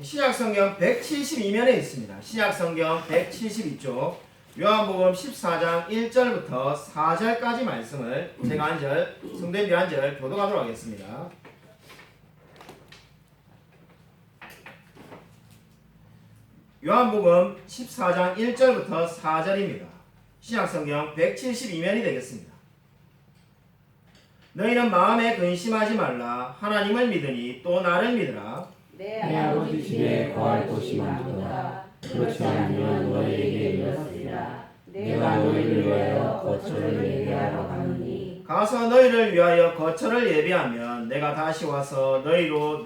신약성경 172면에 있습니다. 신약성경 172쪽 요한복음 14장 1절부터 4절까지 말씀을 제가 한 절, 성도님들이 한 절 교독하도록 하겠습니다. 요한복음 14장 1절부터 4절입니다. 신약성경 172면이 되겠습니다. 너희는 마음에 근심하지 말라. 하나님을 믿으니 또 나를 믿으라. 내 아버지 집에 거할 곳이 많도다. 그렇지 않으면 너희에게 이르렀으리라. 내가 너희를 위하여 거처를 예비하러 가노니 가서 너희를 위하여 거처를 예비하면 내가 다시 와서 너희를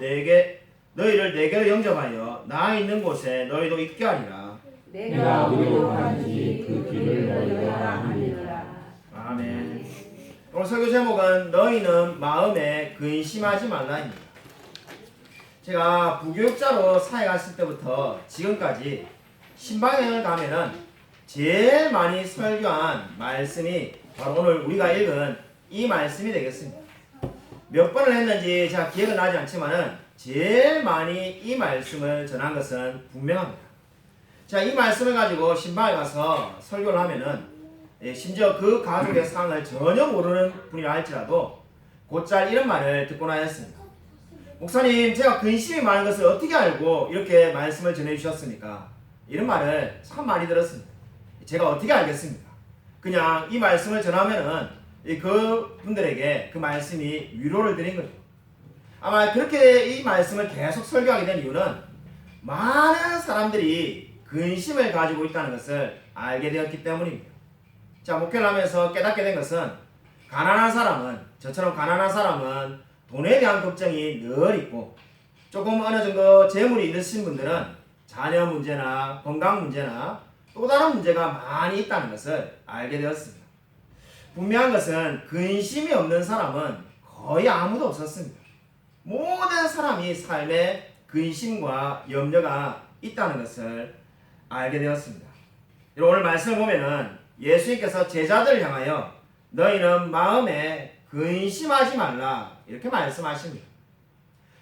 내게로 영접하여 나 있는 곳에 너희도 있게 하리라. 내가 어디로 가는지 그 길을 너희가 아느니라. 아멘. 오늘 설교 제목은 너희는 마음에 근심하지 말라입니다. 제가 부교육자로 사역했을 때부터 지금까지 신방향을 가면은 제일 많이 설교한 말씀이 바로 오늘 우리가 읽은 이 말씀이 되겠습니다. 몇 번을 했는지 제가 기억은 나지 않지만은 제일 많이 이 말씀을 전한 것은 분명합니다. 자, 이 말씀을 가지고 신방에 가서 설교를 하면은 심지어 그 가족의 상을 전혀 모르는 분이라 할지라도 곧잘 이런 말을 듣곤 하였습니다. 목사님, 제가 근심이 많은 것을 어떻게 알고 이렇게 말씀을 전해주셨습니까? 이런 말을 참 많이 들었습니다. 제가 어떻게 알겠습니까? 그냥 이 말씀을 전하면은 그 분들에게 그 말씀이 위로를 드린 거죠. 아마 그렇게 이 말씀을 계속 설교하게 된 이유는 많은 사람들이 근심을 가지고 있다는 것을 알게 되었기 때문입니다. 자, 목회를 하면서 깨닫게 된 것은 저처럼 가난한 사람은 돈에 대한 걱정이 늘 있고 조금 어느 정도 재물이 있으신 분들은 자녀 문제나 건강 문제나 또 다른 문제가 많이 있다는 것을 알게 되었습니다. 분명한 것은 근심이 없는 사람은 거의 아무도 없었습니다. 모든 사람이 삶에 근심과 염려가 있다는 것을 알게 되었습니다. 오늘 말씀을 보면은 예수님께서 제자들을 향하여 너희는 마음에 근심하지 말라 이렇게 말씀하십니다.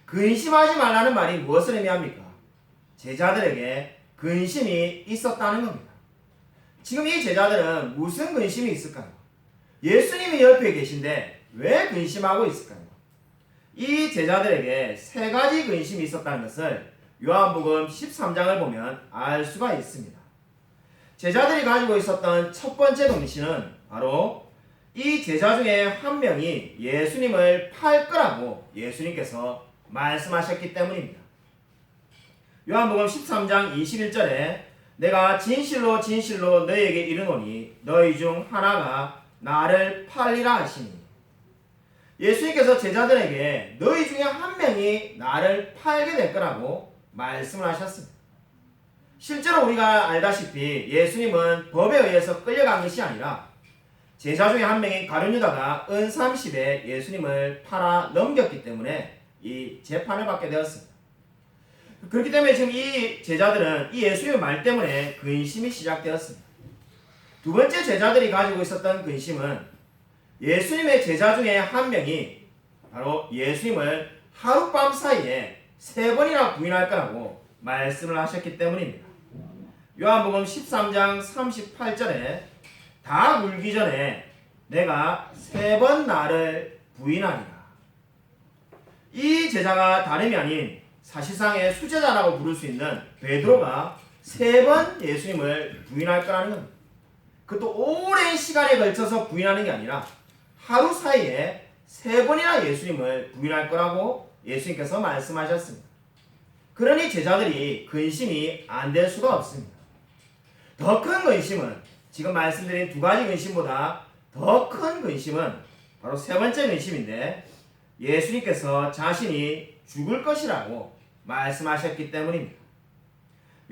근심하지 말라는 말이 무엇을 의미합니까? 제자들에게 근심이 있었다는 겁니다. 지금 이 제자들은 무슨 근심이 있을까요? 예수님이 옆에 계신데 왜 근심하고 있을까요? 이 제자들에게 세 가지 근심이 있었다는 것을 요한복음 13장을 보면 알 수가 있습니다. 제자들이 가지고 있었던 첫 번째 근심은 바로 이 제자 중에 한 명이 예수님을 팔 거라고 예수님께서 말씀하셨기 때문입니다. 요한복음 13장 21절에 내가 진실로 진실로 너희에게 이르노니 너희 중 하나가 나를 팔리라 하시니 예수님께서 제자들에게 너희 중에 한 명이 나를 팔게 될 거라고 말씀을 하셨습니다. 실제로 우리가 알다시피 예수님은 법에 의해서 끌려간 것이 아니라 제자 중에 한 명인 가룟 유다가 은 30에 예수님을 팔아 넘겼기 때문에 이 재판을 받게 되었습니다. 그렇기 때문에 지금 이 제자들은 이 예수님의 말 때문에 근심이 시작되었습니다. 두 번째 제자들이 가지고 있었던 근심은 예수님의 제자 중에 한 명이 바로 예수님을 하룻밤 사이에 3번이나 부인할 거라고 말씀을 하셨기 때문입니다. 요한복음 13장 38절에 다 울기 전에 내가 3번 나를 부인하리라. 이 제자가 다름이 아닌 사실상의 수제자라고 부를 수 있는 베드로가 3번 예수님을 부인할 거라는 겁니다. 그것도 오랜 시간에 걸쳐서 부인하는 게 아니라 하루 사이에 3번이나 예수님을 부인할 거라고 예수님께서 말씀하셨습니다. 그러니 제자들이 근심이 안 될 수가 없습니다. 더 큰 근심은 지금 말씀드린 두 가지 근심보다 더 큰 근심은 바로 세 번째 근심인데 예수님께서 자신이 죽을 것이라고 말씀하셨기 때문입니다.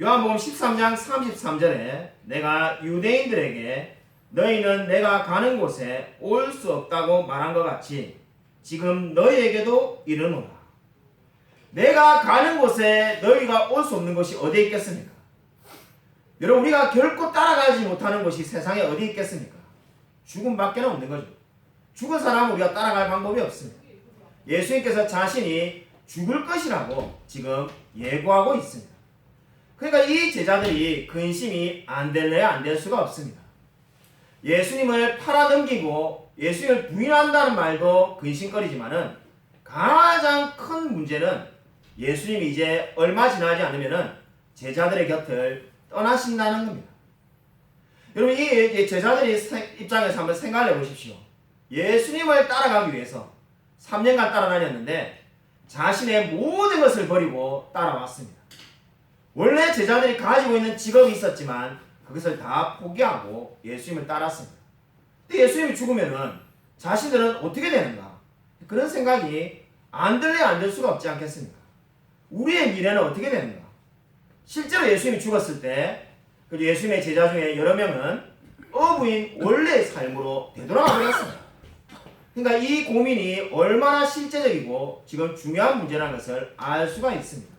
요한복음 13장 33절에 내가 유대인들에게 너희는 내가 가는 곳에 올 수 없다고 말한 것 같이 지금 너희에게도 이르노라. 내가 가는 곳에 너희가 올 수 없는 곳이 어디에 있겠습니까? 여러분, 우리가 결코 따라가지 못하는 곳이 세상에 어디 있겠습니까? 죽음밖에 없는 거죠. 죽은 사람은 우리가 따라갈 방법이 없습니다. 예수님께서 자신이 죽을 것이라고 지금 예고하고 있습니다. 그러니까 이 제자들이 근심이 안 될래야 안 될 수가 없습니다. 예수님을 팔아넘기고 예수님을 부인한다는 말도 근심거리지만은 가장 큰 문제는 예수님이 이제 얼마 지나지 않으면은 제자들의 곁을 떠나신다는 겁니다. 여러분 이 제자들이 입장에서 한번 생각을 해보십시오. 예수님을 따라가기 위해서 3년간 따라다녔는데 자신의 모든 것을 버리고 따라왔습니다. 원래 제자들이 가지고 있는 직업이 있었지만 그것을 다 포기하고 예수님을 따랐습니다. 근데 예수님이 죽으면은 자신들은 어떻게 되는가? 그런 생각이 안 들래야 안 될 수가 없지 않겠습니까? 우리의 미래는 어떻게 되는가? 실제로 예수님이 죽었을 때 예수님의 제자 중에 여러 명은 어부인 원래의 삶으로 되돌아가 버렸습니다. 그러니까 이 고민이 얼마나 실제적이고 지금 중요한 문제라는 것을 알 수가 있습니다.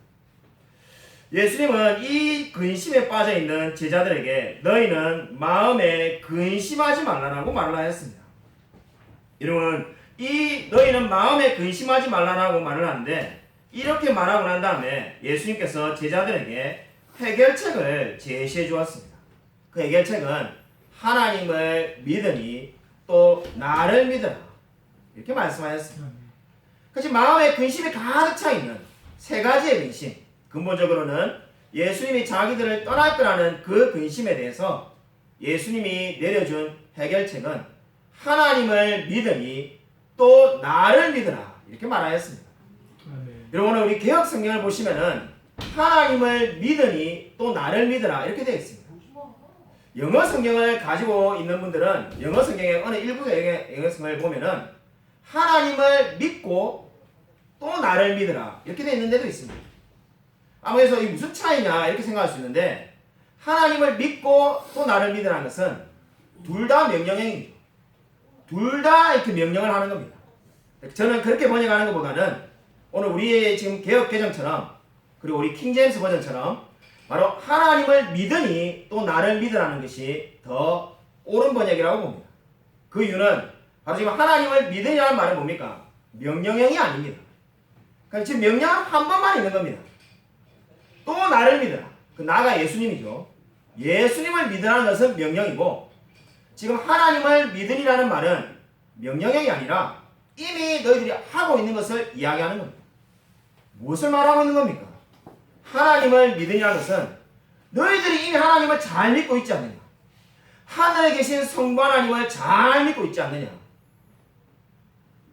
예수님은 이 근심에 빠져있는 제자들에게 너희는 마음에 근심하지 말라라고 말을 하였습니다. 여러분 이 너희는 마음에 근심하지 말라라고 말을 하는데 이렇게 말하고 난 다음에 예수님께서 제자들에게 해결책을 제시해 주었습니다. 그 해결책은 하나님을 믿으니 또 나를 믿으라 이렇게 말씀하셨습니다. 그래서 마음에 근심이 가득 차 있는 세 가지의 근심, 근본적으로는 예수님이 자기들을 떠날 거라는 그 근심에 대해서 예수님이 내려준 해결책은 하나님을 믿으니 또 나를 믿으라 이렇게 말하였습니다. 여러분 우리 개혁 성경을 보시면은 하나님을 믿으니 또 나를 믿으라 이렇게 되어 있습니다. 영어 성경을 가지고 있는 분들은 영어 성경의 어느 일부의 영어 성경을 보면은 하나님을 믿고 또 나를 믿으라 이렇게 되어 있는 데도 있습니다. 아무래도 이 무슨 차이냐 이렇게 생각할 수 있는데 하나님을 믿고 또 나를 믿으라는 것은 둘 다 명령형이죠. 둘 다 이렇게 명령을 하는 겁니다. 저는 그렇게 번역하는 것보다는 오늘 우리의 지금 개혁 개정처럼 그리고 우리 킹제임스 버전처럼 바로 하나님을 믿으니 또 나를 믿으라는 것이 더 옳은 번역이라고 봅니다. 그 이유는 바로 지금 하나님을 믿으라는 말은 뭡니까? 명령형이 아닙니다. 그러니까 지금 명령은 한 번만 있는 겁니다. 또 나를 믿으라. 그 나가 예수님이죠. 예수님을 믿으라는 것은 명령이고 지금 하나님을 믿으리라는 말은 명령형이 아니라 이미 너희들이 하고 있는 것을 이야기하는 겁니다. 무엇을 말하고 있는 겁니까? 하나님을 믿으냐는 것은 너희들이 이미 하나님을 잘 믿고 있지 않느냐? 하늘에 계신 성부 하나님을 잘 믿고 있지 않느냐?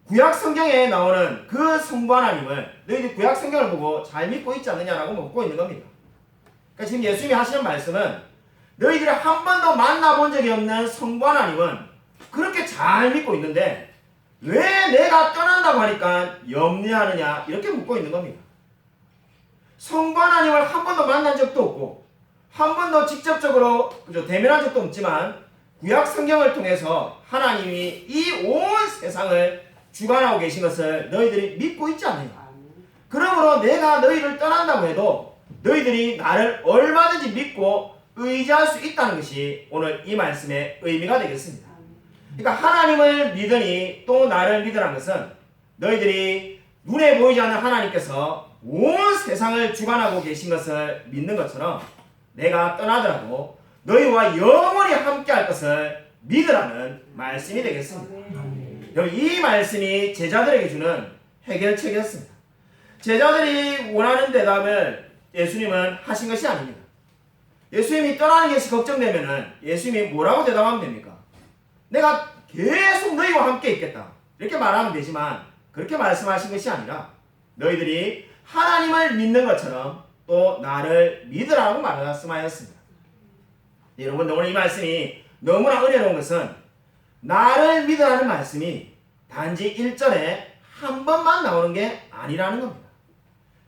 구약 성경에 나오는 그 성부 하나님을 너희들이 구약 성경을 보고 잘 믿고 있지 않느냐라고 묻고 있는 겁니다. 그러니까 지금 예수님이 하시는 말씀은 너희들이 한 번도 만나본 적이 없는 성부 하나님은 그렇게 잘 믿고 있는데 왜 내가 떠난다고 하니까 염려하느냐 이렇게 묻고 있는 겁니다. 성부 하나님을 한 번도 만난 적도 없고 한 번도 직접적으로 대면한 적도 없지만 구약 성경을 통해서 하나님이 이 온 세상을 주관하고 계신 것을 너희들이 믿고 있지 않느냐. 그러므로 내가 너희를 떠난다고 해도 너희들이 나를 얼마든지 믿고 의지할 수 있다는 것이 오늘 이 말씀의 의미가 되겠습니다. 그러니까 하나님을 믿으니 또 나를 믿으라는 것은 너희들이 눈에 보이지 않는 하나님께서 온 세상을 주관하고 계신 것을 믿는 것처럼 내가 떠나더라도 너희와 영원히 함께 할 것을 믿으라는 말씀이 되겠습니다. 여러분 이 말씀이 제자들에게 주는 해결책이었습니다. 제자들이 원하는 대답을 예수님은 하신 것이 아닙니다. 예수님이 떠나는 것이 걱정되면은 예수님이 뭐라고 대답하면 됩니까? 내가 계속 너희와 함께 있겠다 이렇게 말하면 되지만 그렇게 말씀하신 것이 아니라 너희들이 하나님을 믿는 것처럼 또 나를 믿으라고 말씀하였습니다. 여러분 오늘 이 말씀이 너무나 은혜로운 것은 나를 믿으라는 말씀이 단지 1절에 한 번만 나오는 게 아니라는 겁니다.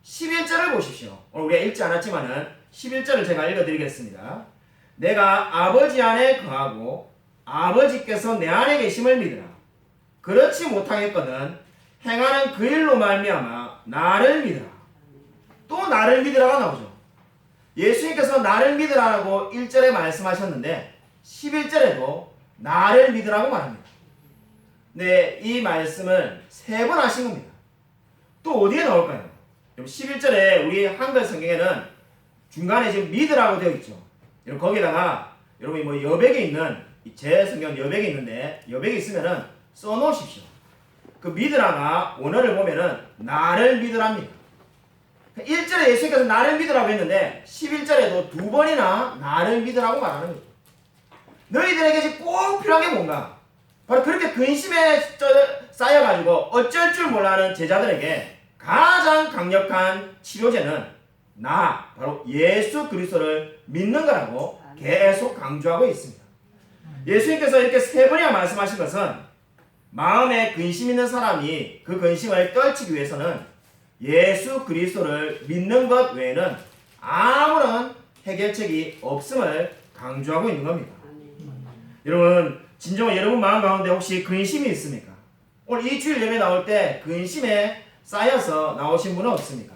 11절을 보십시오. 오늘 우리가 읽지 않았지만은 11절을 제가 읽어드리겠습니다. 내가 아버지 안에 거하고 아버지께서 내 안에 계심을 믿으라. 그렇지 못하겠거든 행하는 그 일로 말미암아 나를 믿으라. 또 나를 믿으라가 나오죠. 예수님께서 나를 믿으라고 1절에 말씀하셨는데 11절에도 나를 믿으라고 말합니다. 네, 이 말씀을 3번 하신 겁니다. 또 어디에 나올까요? 여러분 11절에 우리 한글 성경에는 중간에 지금 믿으라고 되어 있죠. 여러분 거기다가 여러분이 뭐 여백이 있는 제 성경 여백이 있는데 여백이 있으면은 써놓으십시오. 그 믿으라가 원어를 보면은 나를 믿으랍니다. 1절에 예수님께서 나를 믿으라고 했는데 11절에도 두 번이나 나를 믿으라고 말하는 거죠. 너희들에게 꼭 필요한 게 뭔가? 바로 그렇게 근심에 쌓여가지고 어쩔 줄 몰라하는 제자들에게 가장 강력한 치료제는 바로 예수 그리스도를 믿는 거라고 계속 강조하고 있습니다. 예수님께서 이렇게 세 번이나 말씀하신 것은 마음에 근심 있는 사람이 그 근심을 떨치기 위해서는 예수 그리스도를 믿는 것 외에는 아무런 해결책이 없음을 강조하고 있는 겁니다. 여러분 진정으로 여러분 마음 가운데 혹시 근심이 있습니까? 오늘 이 주일 예배 나올 때 근심에 쌓여서 나오신 분은 없습니까?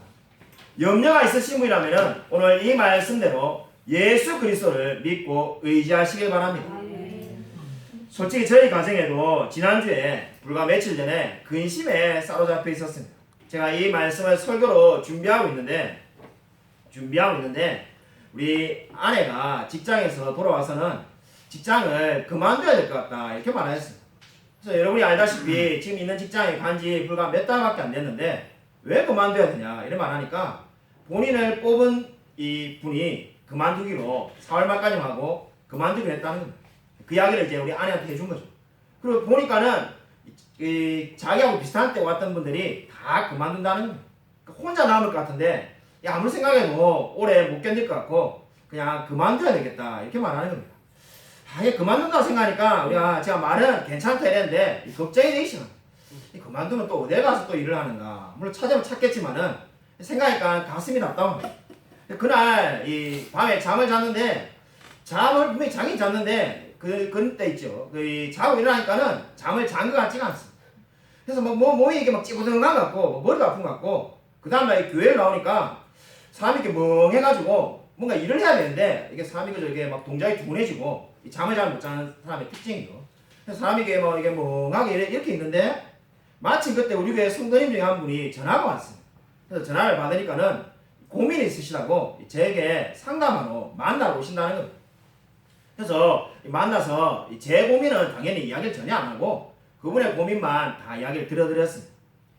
염려가 있으신 분이라면 오늘 이 말씀대로 예수 그리스도를 믿고 의지하시길 바랍니다. 솔직히 저희 가정에도 지난주에 불과 며칠 전에 근심에 사로잡혀 있었습니다. 제가 이 말씀을 설교로 준비하고 있는데 우리 아내가 직장에서 돌아와서는 직장을 그만둬야 될 것 같다 이렇게 말했습니다. 그래서 여러분이 알다시피 지금 있는 직장에 간지 불과 몇 달밖에 안 됐는데 왜 그만둬야 되냐 이런 말하니까 본인을 뽑은 이 분이 그만두기로 4월 말까지 하고 그만두기로 했다는 겁니다. 그 이야기를 이제 우리 아내한테 해준 거죠. 그리고 보니까는 자기하고 비슷한 때 왔던 분들이 다 그만둔다는 겁니다. 혼자 남을 것 같은데 아무리 생각해도 오래 못 견딜 것 같고 그냥 그만둬야 되겠다 이렇게 말하는 겁니다. 아예 그만둔다고 생각하니까 제가 말은 괜찮다 이랬는데 걱정이 되기 시작합니다. 그만두면 또 어디 가서 또 일을 하는가. 물론 찾으면 찾겠지만은 생각하니까 가슴이 답답합니다. 그날 이 밤에 잠을 잤는데 분명히 자긴 잤는데 그때 있죠. 자고 일어나니까는 잠을 잔 것 같지가 않습니다. 그래서 몸이 이렇게 막 찌부둥한 것 같고 머리도 아픈 것 같고 그 다음날 교회를 나오니까 사람이 이렇게 멍해가지고 뭔가 일을 해야 되는데 이게 사람이 이렇게 막 동작이 둔해지고 잠을 잘 못 자는 사람의 특징이죠. 그래서 사람이 이게 멍하게 이렇게 있는데 마침 그때 우리 교회 성도님 중에 한 분이 전화가 왔습니다. 그래서 전화를 받으니까는 고민이 있으시다고 저에게 상담하러 만나러 오신다는 겁니다. 그래서 만나서 제 고민은 당연히 이야기를 전혀 안 하고 그분의 고민만 다 이야기를 들어드렸습니다.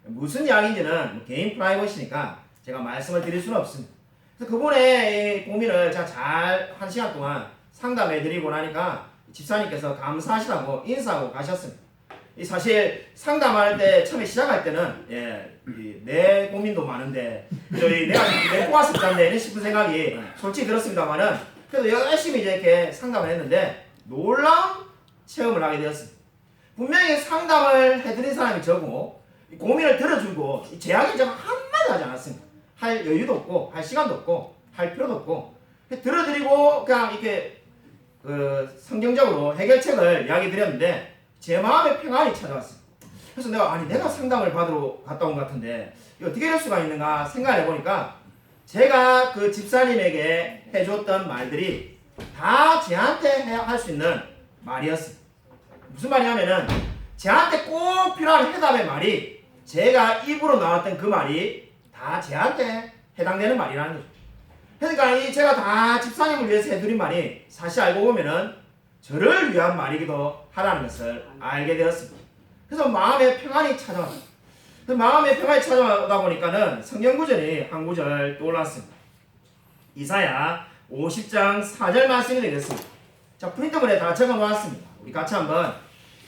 무슨 이야기인지는 개인 프라이버시니까 제가 말씀을 드릴 수는 없습니다. 그래서 그분의 고민을 제가 잘 1시간 동안 상담해드리고 나니까 집사님께서 감사하시다고 인사하고 가셨습니다. 사실 상담할 때 처음에 시작할 때는 내 고민도 많은데 내가 내 꼬았을 텐데 싶은 생각이 솔직히 들었습니다만은 그래도 열심히 이렇게 상담을 했는데 놀라운 체험을 하게 되었습니다. 분명히 상담을 해드린 사람이 저고 고민을 들어주고 제약이 제가 한마디 하지 않았습니다. 할 여유도 없고 할 시간도 없고 할 필요도 없고 들어드리고 그냥 이렇게 성경적으로 해결책을 이야기 드렸는데 제 마음에 평안이 찾아왔습니다. 그래서 내가 상담을 받으러 갔다 온 것 같은데 이거 어떻게 이럴 수가 있는가 생각해 보니까 제가 그 집사님에게 해줬던 말들이 다 저한테 할 수 있는 말이었습니다. 무슨 말이냐면은 저한테 꼭 필요한 해답의 말이 제가 입으로 나왔던 그 말이 다 저한테 해당되는 말이라는 거죠. 그러니까 제가 다 집사님을 위해서 해드린 말이 사실 알고 보면은 저를 위한 말이기도 하다는 것을 알게 되었습니다. 그래서 마음의 평안이 찾아왔습니다. 마음의 평안이 찾아오다 보니까는 성경 구절이 한 구절 떠올랐습니다. 이사야 50장 4절 말씀이 되겠습니다. 자, 프린터본에 다 적어 놓았습니다. 우리 같이 한번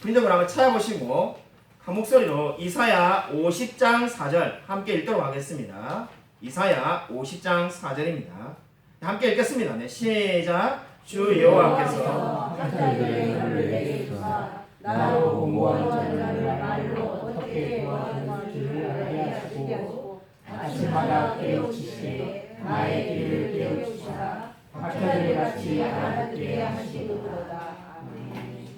프린터본 한번 찾아보시고 한 목소리로 이사야 50장 4절 함께 읽도록 하겠습니다. 이사야 50장 4절입니다. 함께 읽겠습니다. 네, 시작. 주 여호와께서 사람들의 혀를 내게 주사 나로 공부한 자들을 말로 어떻게 도와주는지를 알게 하시고 아침마다 깨우치시되 나의 길을 깨우치사 박혀들 같이 알아듣게 하시도다.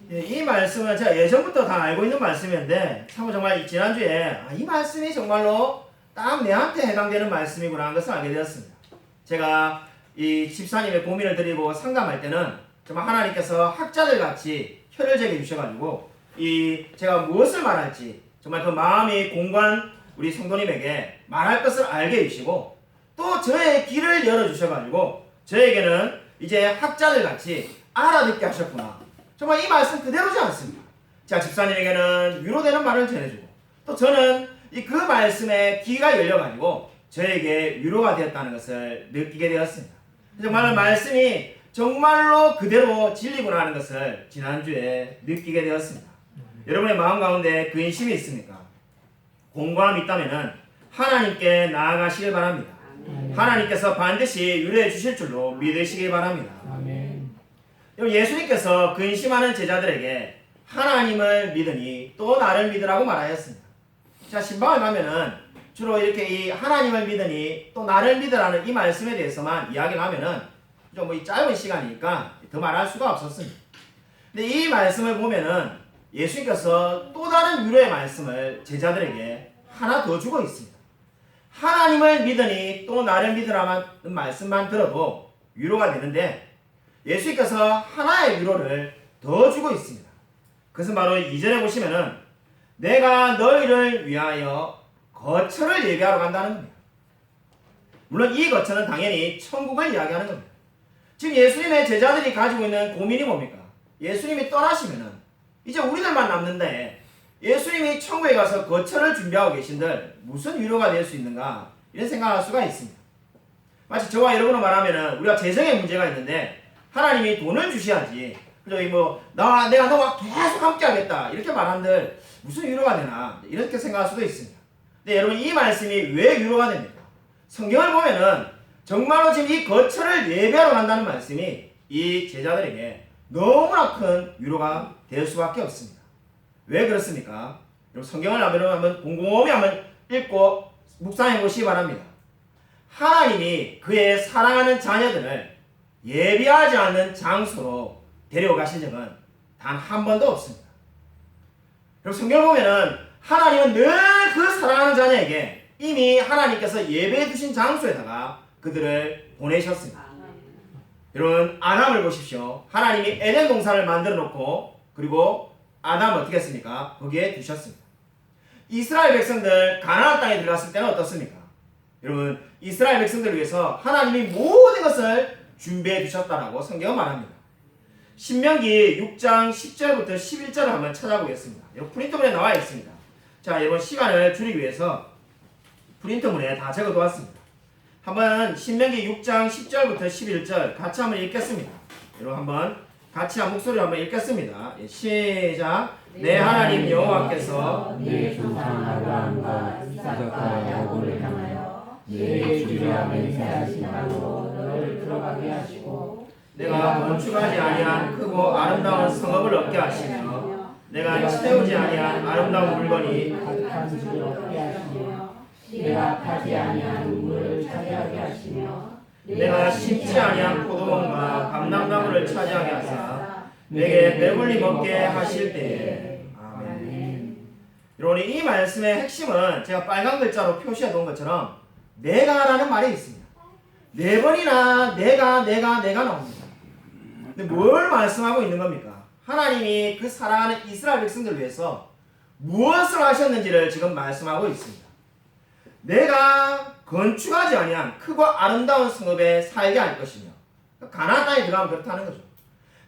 이 말씀은 제가 예전부터 다 알고 있는 말씀인데 참 정말 지난주에 이 말씀이 정말로 딱 내한테 해당되는 말씀이구나 하는 것을 알게 되었습니다. 제가 이 집사님의 고민을 드리고 상담할 때는 정말 하나님께서 학자들 같이 혀를 제게 주셔가지고 제가 무엇을 말할지 정말 그 마음이 우리 성도님에게 말할 것을 알게 해주시고 또 저의 길을 열어주셔가지고 저에게는 이제 학자들 같이 알아듣게 하셨구나. 정말 이 말씀 그대로지 않습니다. 자, 집사님에게는 위로되는 말을 전해주고 또 저는 그 말씀에 귀가 열려가지고 저에게 위로가 되었다는 것을 느끼게 되었습니다. 정말 말씀이 정말로 그대로 진리구나 하는 것을 지난주에 느끼게 되었습니다. 여러분의 마음 가운데 근심이 있습니까? 공고함이 있다면 하나님께 나아가시길 바랍니다. 하나님께서 반드시 위로해 주실 줄로 믿으시길 바랍니다. 여러분, 예수님께서 근심하는 제자들에게 하나님을 믿으니 또 나를 믿으라고 말하였습니다. 자, 신방을 가면은 주로 이렇게 이 하나님을 믿으니 또 나를 믿으라는 이 말씀에 대해서만 이야기를 하면은 좀 이 짧은 시간이니까 더 말할 수가 없었습니다. 근데 이 말씀을 보면은 예수님께서 또 다른 위로의 말씀을 제자들에게 하나 더 주고 있습니다. 하나님을 믿으니 또 나를 믿으라는 말씀만 들어도 위로가 되는데 예수님께서 하나의 위로를 더 주고 있습니다. 그것은 바로 2절에 보시면은 내가 너희를 위하여 거처를 예비하러 간다는 겁니다. 물론 이 거처는 당연히 천국을 이야기하는 겁니다. 지금 예수님의 제자들이 가지고 있는 고민이 뭡니까? 예수님이 떠나시면은 이제 우리들만 남는데 예수님이 천국에 가서 거처를 준비하고 계신들 무슨 위로가 될 수 있는가 이런 생각을 할 수가 있습니다. 마치 저와 여러분을 말하면은 우리가 재정에 문제가 있는데 하나님이 돈을 주셔야지 그죠? 내가 너와 계속 함께 하겠다 이렇게 말한들 무슨 위로가 되나 이렇게 생각할 수도 있습니다. 근데 여러분 이 말씀이 왜 위로가 됩니까? 성경을 보면은 정말로 지금 이 거처를 예배하러 간다는 말씀이 이 제자들에게 너무나 큰 위로가 될 수밖에 없습니다. 왜 그렇습니까? 여러분 성경을 한번 곰곰이 한번 읽고 묵상해 보시기 바랍니다. 하나님이 그의 사랑하는 자녀들을 예비하지 않는 장소로 데려가신 적은 단 한 번도 없습니다. 여러분 성경을 보면은 하나님은 늘 그 사랑하는 자녀에게 이미 하나님께서 예배해 주신 장소에다가 그들을 보내셨습니다. 여러분 아담을 보십시오. 하나님이 에덴 동산을 만들어 놓고 그리고 아담을 어떻게 했습니까? 거기에 두셨습니다. 이스라엘 백성들 가나안 땅에 들어갔을 때는 어떻습니까? 여러분 이스라엘 백성들을 위해서 하나님이 모든 것을 준비해 주셨다라고 성경은 말합니다. 신명기 6장 10절부터 11절을 한번 찾아보겠습니다. 여기 프린터문에 나와 있습니다. 자, 이번 시간을 줄이기 위해서 프린터문에 다 적어두었습니다. 한번 신명기 6장 10절부터 11절 같이 한번 읽겠습니다. 여러분 한번 같이 한 목소리로 한번 읽겠습니다. 예, 시작. 내 하나님 여호와께서 네 조상 아브라함과 이삭과 야곱을 향하여 네 주리라 맹세하신 바로 너를 들어가게 하시고 내가 건축하지 아니한 크고 아름다운 성읍을 얻게 하시며 내가 채우지 아니한 아름다운 물건이 가득한 집을 얻게 하시며 내가 파지 아니한 우물을 차지하게 하시며 내가 심지 아니한 포도원과 감람나무를 차지하게 하사 내게 배불리 먹게 하실 때에. 아멘. 여러분 이 말씀의 핵심은 제가 빨간 글자로 표시해 놓은 것처럼 내가라는 말이 있습니다. 4번이나 내가 나옵니다. 근데 뭘 말씀하고 있는 겁니까? 하나님이 그 사랑하는 이스라엘 백성들을 위해서 무엇을 하셨는지를 지금 말씀하고 있습니다. 내가 건축하지 아니한 크고 아름다운 성읍에 살게 할 것이며 가나안 땅에 들어가면 그렇다는 거죠.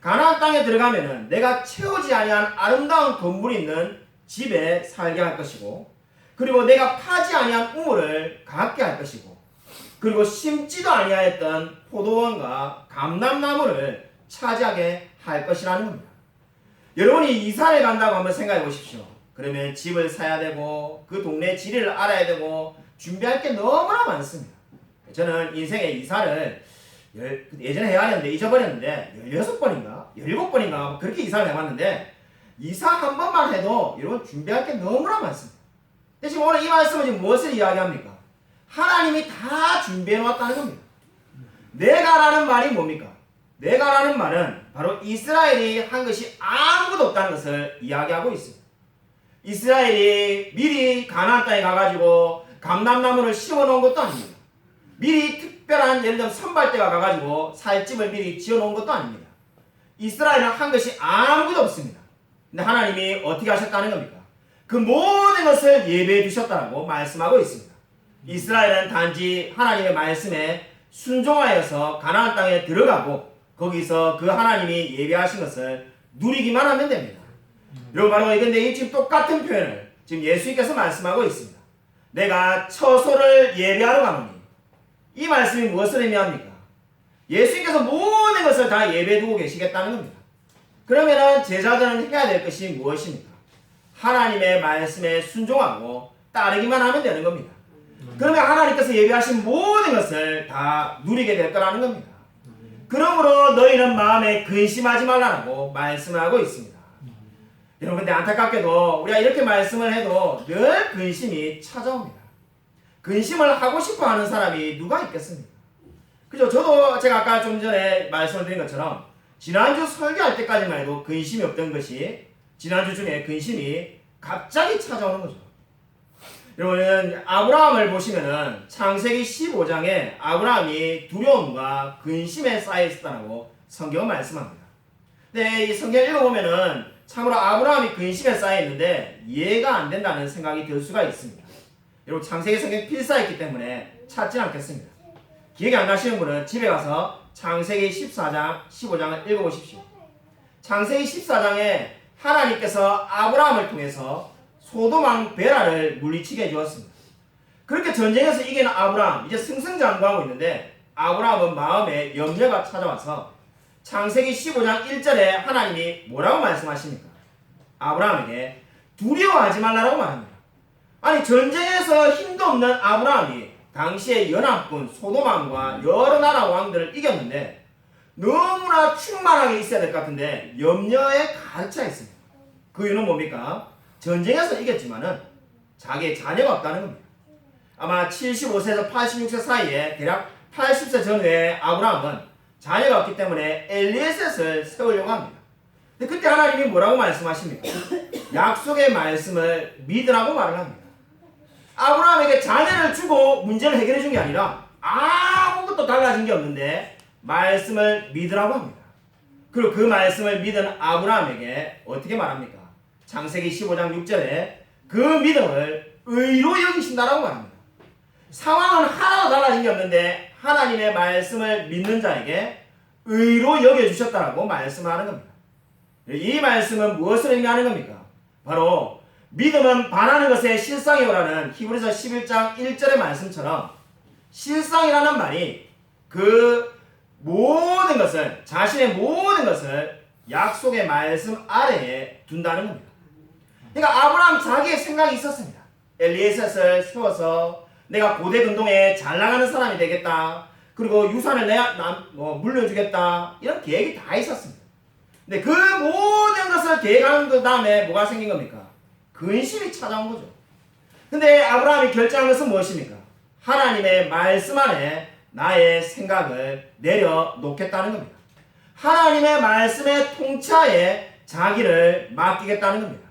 가나안 땅에 들어가면은 내가 채우지 아니한 아름다운 건물이 있는 집에 살게 할 것이고 그리고 내가 파지 아니한 우물을 갖게 할 것이고 그리고 심지도 아니하였던 포도원과 감람나무를 차지하게 할 것이라는 겁니다. 여러분이 이사를 간다고 한번 생각해 보십시오. 그러면 집을 사야 되고 그 동네 지리를 알아야 되고 준비할 게 너무나 많습니다. 저는 인생에 이사를 예전에 해야 하는데 잊어버렸는데 16번인가 17번인가 그렇게 이사를 해봤는데 이사 한 번만 해도 여러분 준비할 게 너무나 많습니다. 근데 지금 오늘 이 말씀은 지금 무엇을 이야기합니까? 하나님이 다 준비해 놓았다는 겁니다. 내가라는 말이 뭡니까? 내가라는 말은 바로 이스라엘이 한 것이 아무것도 없다는 것을 이야기하고 있습니다. 이스라엘이 미리 가나안 땅에 가가지고 감람나무를 심어놓은 것도 아닙니다. 미리 특별한 예를 들면 선발대가 가가지고 살집을 미리 지어놓은 것도 아닙니다. 이스라엘은 한 것이 아무것도 없습니다. 근데 하나님이 어떻게 하셨다는 겁니까? 그 모든 것을 예배해 두셨다고 말씀하고 있습니다. 이스라엘은 단지 하나님의 말씀에 순종하여서 가나안 땅에 들어가고 거기서 그 하나님이 예배하신 것을 누리기만 하면 됩니다. 여러분 바로 이건데 지금 똑같은 표현을 지금 예수님께서 말씀하고 있습니다. 내가 처소를 예배하러 가노니 이 말씀이 무엇을 의미합니까? 예수님께서 모든 것을 다 예배해 두고 계시겠다는 겁니다. 그러면 제자들은 해야 될 것이 무엇입니까? 하나님의 말씀에 순종하고 따르기만 하면 되는 겁니다. 그러면 하나님께서 예배하신 모든 것을 다 누리게 될 거라는 겁니다. 그러므로 너희는 마음에 근심하지 말라고 말씀을 하고 있습니다. 여러분 근데 안타깝게도 우리가 이렇게 말씀을 해도 늘 근심이 찾아옵니다. 근심을 하고 싶어 하는 사람이 누가 있겠습니까? 그죠? 저도 제가 아까 좀 전에 말씀을 드린 것처럼 지난주 설교할 때까지만 해도 근심이 없던 것이 지난주 중에 근심이 갑자기 찾아오는 거죠. 여러분 아브라함을 보시면은 창세기 15장에 아브라함이 두려움과 근심에 쌓여 있었다고 성경은 말씀합니다. 근데 이 성경 읽어보면은 참으로 아브라함이 근심에 쌓여 있는데 이해가 안 된다는 생각이 들 수가 있습니다. 여러분 창세기 성경 필사했기 때문에 찾지 않겠습니다. 기억이 안 나시는 분은 집에 가서 창세기 14장, 15장을 읽어보십시오. 창세기 14장에 하나님께서 아브라함을 통해서 소돔왕 베라를 물리치게 해주었습니다. 그렇게 전쟁에서 이기는 아브라함, 이제 승승장구하고 있는데 아브라함은 마음에 염려가 찾아와서 창세기 15장 1절에 하나님이 뭐라고 말씀하십니까? 아브라함에게 두려워하지 말라고 말합니다. 아니 전쟁에서 힘도 없는 아브라함이 당시에 연합군 소돔왕과 여러 나라 왕들을 이겼는데 너무나 충만하게 있어야 될 것 같은데 염려에 가득 차 있습니다. 그 이유는 뭡니까? 전쟁에서 이겼지만은 자기의 자녀가 없다는 겁니다. 아마 75세에서 86세 사이에 대략 80세 전후에 아브라함은 자녀가 없기 때문에 엘리에셋을 세우려고 합니다. 근데 그때 하나님이 뭐라고 말씀하십니까? 약속의 말씀을 믿으라고 말을 합니다. 아브라함에게 자녀를 주고 문제를 해결해 준 게 아니라 아무것도 달라진 게 없는데 말씀을 믿으라고 합니다. 그리고 그 말씀을 믿은 아브라함에게 어떻게 말합니까? 창세기 15장 6절에 그 믿음을 의로 여기신다라고 말합니다. 상황은 하나도 달라진 게 없는데 하나님의 말씀을 믿는 자에게 의로 여겨주셨다라고 말씀하는 겁니다. 이 말씀은 무엇을 의미하는 겁니까? 바로 믿음은 바라는 것에 실상이 오라는 히브리서 11장 1절의 말씀처럼 실상이라는 말이 그 모든 것을 자신의 모든 것을 약속의 말씀 아래에 둔다는 겁니다. 그러니까 아브라함 자기의 생각이 있었습니다. 엘리에셋을 세워서 내가 고대 근동에 잘 나가는 사람이 되겠다. 그리고 유산을 내가 물려주겠다. 이런 계획이 다 있었습니다. 근데 그 모든 것을 계획한 그 다음에 뭐가 생긴 겁니까? 근심이 찾아온 거죠. 근데 아브라함이 결정한 것은 무엇입니까? 하나님의 말씀 안에 나의 생각을 내려놓겠다는 겁니다. 하나님의 말씀의 통치하에 자기를 맡기겠다는 겁니다.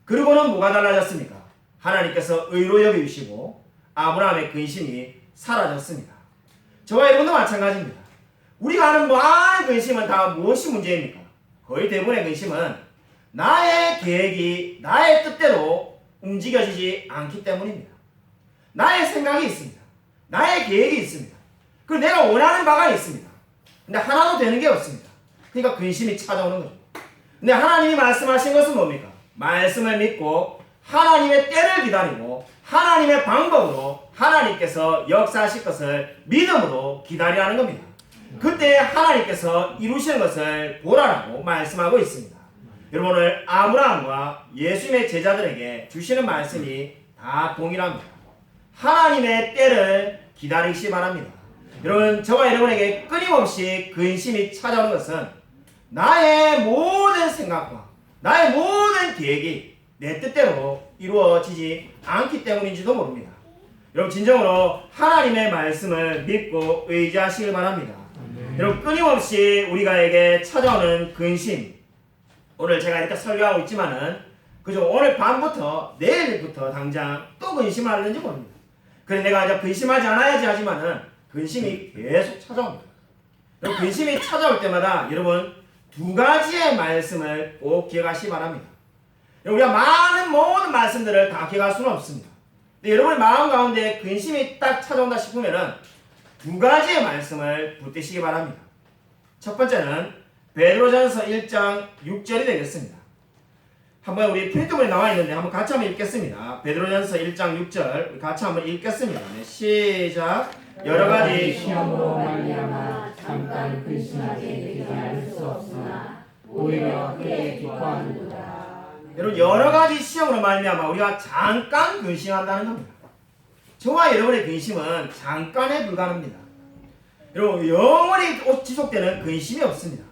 그리고는 뭐가 달라졌습니까? 하나님께서 의로 여겨주시고 아브라함의 근심이 사라졌습니다. 저와 여러분도 마찬가지입니다. 우리가 하는 많은 근심은 다 무엇이 문제입니까? 거의 대부분의 근심은 나의 계획이 나의 뜻대로 움직여지지 않기 때문입니다. 나의 생각이 있습니다. 나의 계획이 있습니다. 그리고 내가 원하는 바가 있습니다. 근데 하나도 되는 게 없습니다. 그러니까 근심이 찾아오는 거죠. 근데 하나님이 말씀하신 것은 뭡니까? 말씀을 믿고 하나님의 때를 기다리고 하나님의 방법으로 하나님께서 역사하실 것을 믿음으로 기다리라는 겁니다. 그때 하나님께서 이루시는 것을 보라라고 말씀하고 있습니다. 여러분 오늘 아브라함과 예수님의 제자들에게 주시는 말씀이 다 동일합니다. 하나님의 때를 기다리시 바랍니다. 여러분 저와 여러분에게 끊임없이 근심이 찾아오는 것은 나의 모든 생각과 나의 모든 계획이 내 뜻대로 이루어지지 않기 때문인지도 모릅니다. 여러분 진정으로 하나님의 말씀을 믿고 의지하시길 바랍니다. 여러분 끊임없이 우리가에게 찾아오는 근심, 오늘 제가 이렇게 설교하고 있지만은 그죠? 오늘 밤부터 내일부터 당장 또 근심하는지 모릅니다. 그래 내가 이제 근심하지 않아야지 하지만은 근심이 계속 찾아옵니다. 여러분 근심이 찾아올 때마다 여러분 두 가지의 말씀을 꼭 기억하시기 바랍니다. 우리가 많은 모든 말씀들을 다 기억할 수는 없습니다. 근데 여러분의 마음 가운데 근심이 딱 찾아온다 싶으면은 두 가지의 말씀을 붙드시기 바랍니다. 첫 번째는 베드로전서 1장 6절이 되겠습니다. 한번 우리 프린트본에 나와 있는데 한번 같이 한번 읽겠습니다. 베드로전서 1장 6절 우리 같이 한번 읽겠습니다. 네, 시작. 여러 가지 시험으로 말미암아 잠깐 근심하게 되게 할 수 없으나 오히려 그에 기뻐하는도다. 여러분 여러 가지 시험으로 말미암아 우리가 잠깐 근심한다는 겁니다. 저와 여러분의 근심은 잠깐에 불과합니다. 여러분 영원히 지속되는 근심이 없습니다.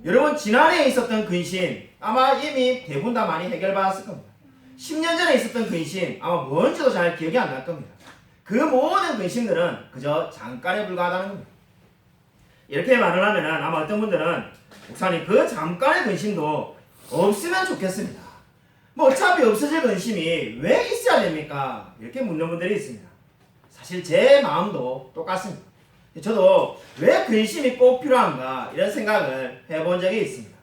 여러분 지난해에 있었던 근심 아마 이미 대부분 다 많이 해결받았을 겁니다. 10년 전에 있었던 근심 아마 뭔지도 잘 기억이 안 날 겁니다. 그 모든 근심들은 그저 잠깐에 불과하다는 겁니다. 이렇게 말을 하면은 아마 어떤 분들은 목사님 그 잠깐의 근심도 없으면 좋겠습니다. 뭐 어차피 없어질 근심이 왜 있어야 됩니까? 이렇게 묻는 분들이 있습니다. 사실 제 마음도 똑같습니다. 저도 왜 근심이 꼭 필요한가 이런 생각을 해본 적이 있습니다.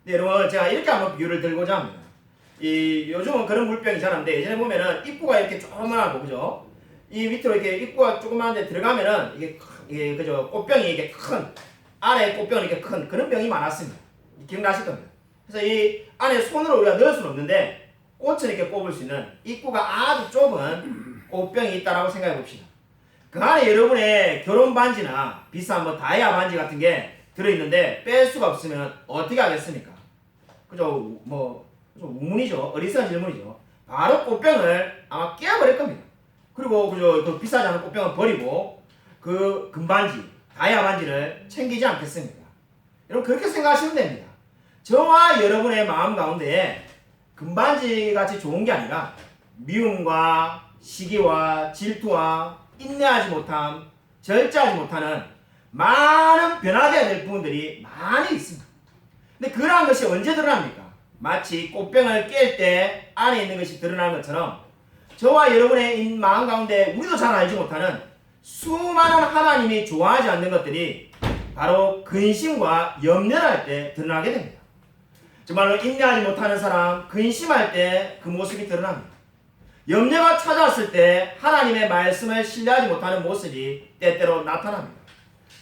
근데 여러분 제가 이렇게 한번 비유를 들고자 합니다. 요즘은 그런 물병이 잘 안 돼. 예전에 보면은 입구가 이렇게 조그만하고 그죠? 이 밑으로 이렇게 입구가 조그만한데 들어가면은 이게 그죠? 꽃병이 이게 큰 안에 꽃병이 이렇게 큰 그런 병이 많았습니다. 기억나실 겁니다. 그래서 이 안에 손으로 우리가 넣을 수는 없는데 꽃을 이렇게 꼽을 수 있는 입구가 아주 좁은 꽃병이 있다라고 생각해 봅시다. 그 안에 여러분의 결혼 반지나 비싼 뭐 다이아 반지 같은 게 들어있는데 뺄 수가 없으면 어떻게 하겠습니까? 그죠? 뭐 우문이죠. 어리석은 질문이죠. 바로 꽃병을 아마 깨버릴 겁니다. 그리고 그죠? 그 비싸지 않은 꽃병을 버리고 그 금반지, 다이아 반지를 챙기지 않겠습니까? 여러분 그렇게 생각하시면 됩니다. 저와 여러분의 마음 가운데 금반지 같이 좋은 게 아니라 미움과 시기와 질투와 인내하지 못함, 절제하지 못하는 많은 변화되어야 될 부분들이 많이 있습니다. 근데 그러한 것이 언제 드러납니까? 마치 꽃병을 깰 때 안에 있는 것이 드러나는 것처럼 저와 여러분의 마음 가운데 우리도 잘 알지 못하는 수많은 하나님이 좋아하지 않는 것들이 바로 근심과 염려를 할 때 드러나게 됩니다. 정말로 인내하지 못하는 사람, 근심할 때 그 모습이 드러납니다. 염려가 찾아왔을 때 하나님의 말씀을 신뢰하지 못하는 모습이 때때로 나타납니다.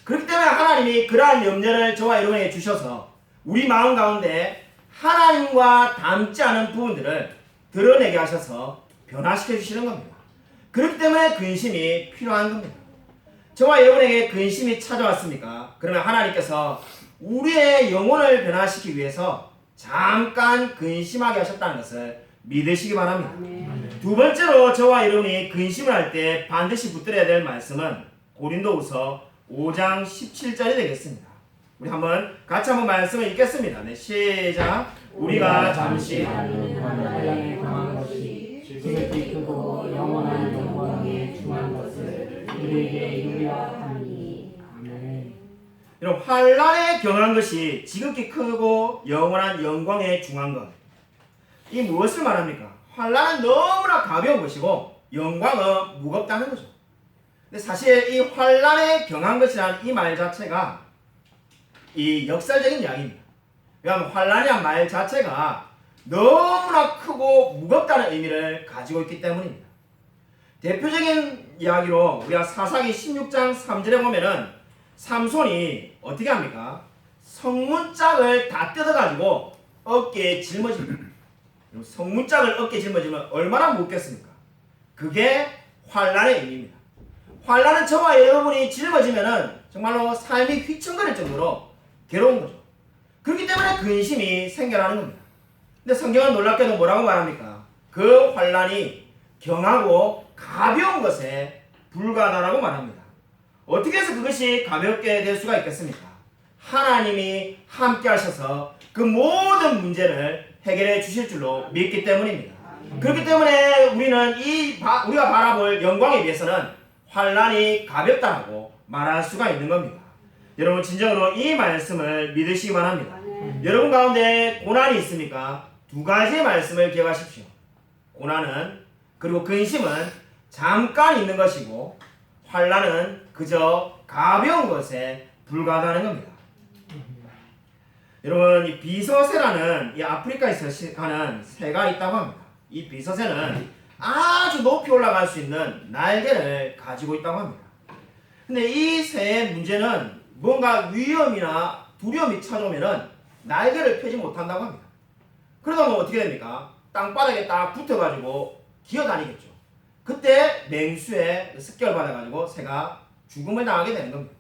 그렇기 때문에 하나님이 그러한 염려를 저와 여러분에게 주셔서 우리 마음 가운데 하나님과 닮지 않은 부분들을 드러내게 하셔서 변화시켜 주시는 겁니다. 그렇기 때문에 근심이 필요한 겁니다. 저와 여러분에게 근심이 찾아왔습니까? 그러면 하나님께서 우리의 영혼을 변화시키기 위해서 잠깐 근심하게 하셨다는 것을 믿으시기 바랍니다. 두 번째로 저와 여러분이 근심을 할 때 반드시 붙들어야 될 말씀은 고린도후서 5장 17절이 되겠습니다. 우리 같이 한번 말씀을 읽겠습니다. 네, 시작. 우리가 잠시 환란에 강한 것이 지극히 크고 영원한 영광에 중한 것을 우리에게 이루려 하니. 아멘. 여러분 환란에 경한 것이 지극히 크고 영원한 영광에 중한 것. 이 무엇을 말합니까? 환란은 너무나 가벼운 것이고 영광은 무겁다는 거죠. 근데 사실 이 환란에 경한 것이라는 이 말 자체가 이 역설적인 이야기입니다. 왜냐하면 환란이란 말 자체가 너무나 크고 무겁다는 의미를 가지고 있기 때문입니다. 대표적인 이야기로 우리가 사사기 16장 3절에 보면은 삼손이 어떻게 합니까? 성문짝을 다 뜯어가지고 어깨에 짊어집니다. 성문짝을 어깨에 짊어지면 얼마나 무겁겠습니까? 그게 환란의 의미입니다. 환란은 저와 여러분이 짊어지면은 정말로 삶이 휘청거릴 정도로 괴로운 거죠. 그렇기 때문에 근심이 생겨나는 겁니다. 근데 성경은 놀랍게도 뭐라고 말합니까? 그 환란이 경하고 가벼운 것에 불과하다라고 말합니다. 어떻게 해서 그것이 가볍게 될 수가 있겠습니까? 하나님이 함께 하셔서 그 모든 문제를 해결해 주실 줄로 믿기 때문입니다. 그렇기 때문에 우리는 우리가 바라볼 영광에 비해서는 환란이 가볍다고 말할 수가 있는 겁니다. 여러분 진정으로 이 말씀을 믿으시기 바랍니다. 여러분 가운데 고난이 있습니까? 두 가지의 말씀을 기억하십시오. 고난은 그리고 근심은 잠깐 있는 것이고 환란은 그저 가벼운 것에 불과하다는 겁니다. 여러분 이 비서새라는 이 아프리카에서 가는 새가 있다고 합니다. 이 비서새는 아주 높이 올라갈 수 있는 날개를 가지고 있다고 합니다. 근데 이 새의 문제는 뭔가 위험이나 두려움이 찾아오면은 날개를 펴지 못한다고 합니다. 그러다 보면 어떻게 됩니까? 땅바닥에 딱 붙어가지고 기어다니겠죠. 그때 맹수에 습격을 받아가지고 새가 죽음을 당하게 되는 겁니다.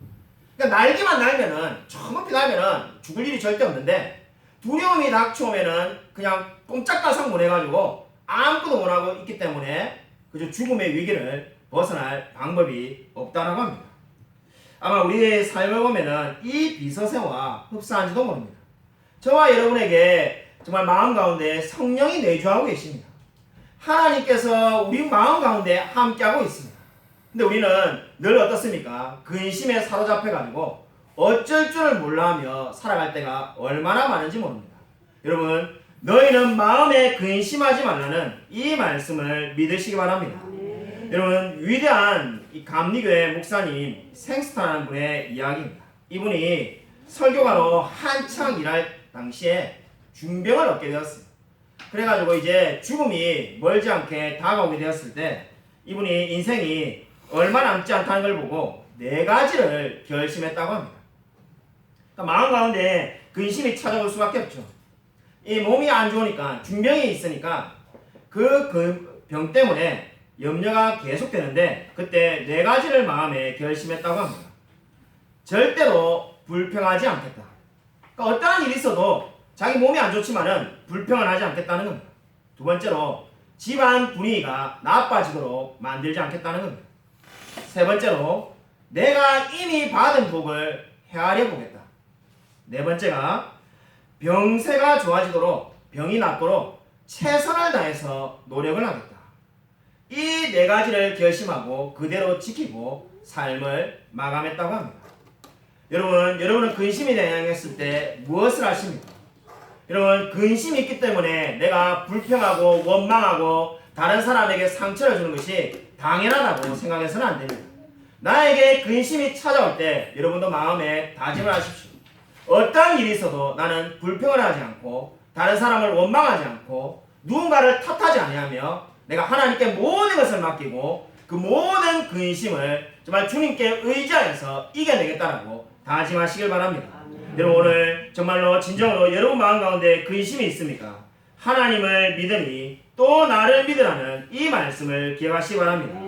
그러니까 날개만 날면은 저 높이 날면은 죽을 일이 절대 없는데 두려움이 닥쳐오면은 그냥 꼼짝달싹 못해가지고 아무것도 못하고 있기 때문에 그저 죽음의 위기를 벗어날 방법이 없다라고 합니다. 아마 우리의 삶을 보면은 이 비서새와 흡사한지도 모릅니다. 저와 여러분에게 정말 마음 가운데 성령이 내주하고 계십니다. 하나님께서 우리 마음 가운데 함께하고 있습니다. 근데 우리는 늘 어떻습니까? 근심에 사로잡혀가지고 어쩔 줄을 몰라하며 살아갈 때가 얼마나 많은지 모릅니다. 여러분, 너희는 마음에 근심하지 말라는 이 말씀을 믿으시기 바랍니다. 여러분, 위대한 이 감리교회 목사님 생스타라는 분의 이야기입니다. 이분이 설교가로 한창 일할 당시에 중병을 얻게 되었어요. 그래가지고 이제 죽음이 멀지 않게 다가오게 되었을 때 이분이 인생이 얼마 남지 않다는 걸 보고 4가지를 결심했다고 합니다. 그러니까 마음 가운데 근심이 찾아올 수밖에 없죠. 이 몸이 안 좋으니까 중병이 있으니까 그 병 때문에 염려가 계속되는데 그때 4가지를 마음에 결심했다고 합니다. 절대로 불평하지 않겠다. 그러니까 어떠한 일이 있어도 자기 몸이 안 좋지만은 불평을 하지 않겠다는 겁니다. 2번째로 집안 분위기가 나빠지도록 만들지 않겠다는 겁니다. 3번째로 내가 이미 받은 복을 헤아려 보겠다. 4번째가 병세가 좋아지도록 병이 낫도록 최선을 다해서 노력을 하겠다. 이 4가지를 결심하고 그대로 지키고 삶을 마감했다고 합니다. 여러분은 근심이 당했을 때 무엇을 하십니까? 여러분, 근심이 있기 때문에 내가 불평하고 원망하고 다른 사람에게 상처를 주는 것이 당연하다고 생각해서는 안 됩니다. 나에게 근심이 찾아올 때 여러분도 마음에 다짐을 하십시오. 어떠한 일이 있어도 나는 불평을 하지 않고 다른 사람을 원망하지 않고 누군가를 탓하지 아니하며 내가 하나님께 모든 것을 맡기고 그 모든 근심을 정말 주님께 의지하여서 이겨내겠다라고 다짐하시길 바랍니다. 여러분, 오늘 정말로 진정으로 여러분 마음 가운데 근심이 있습니까? 하나님을 믿으니 또 나를 믿으라는 이 말씀을 기억하시기 바랍니다.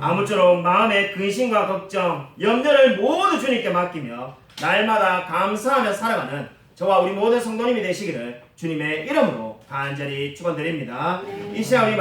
아무쪼록 마음의 근심과 걱정, 염려를 모두 주님께 맡기며 날마다 감사하며 살아가는 저와 우리 모든 성도님이 되시기를 주님의 이름으로 간절히 축원드립니다. 이 시간 우리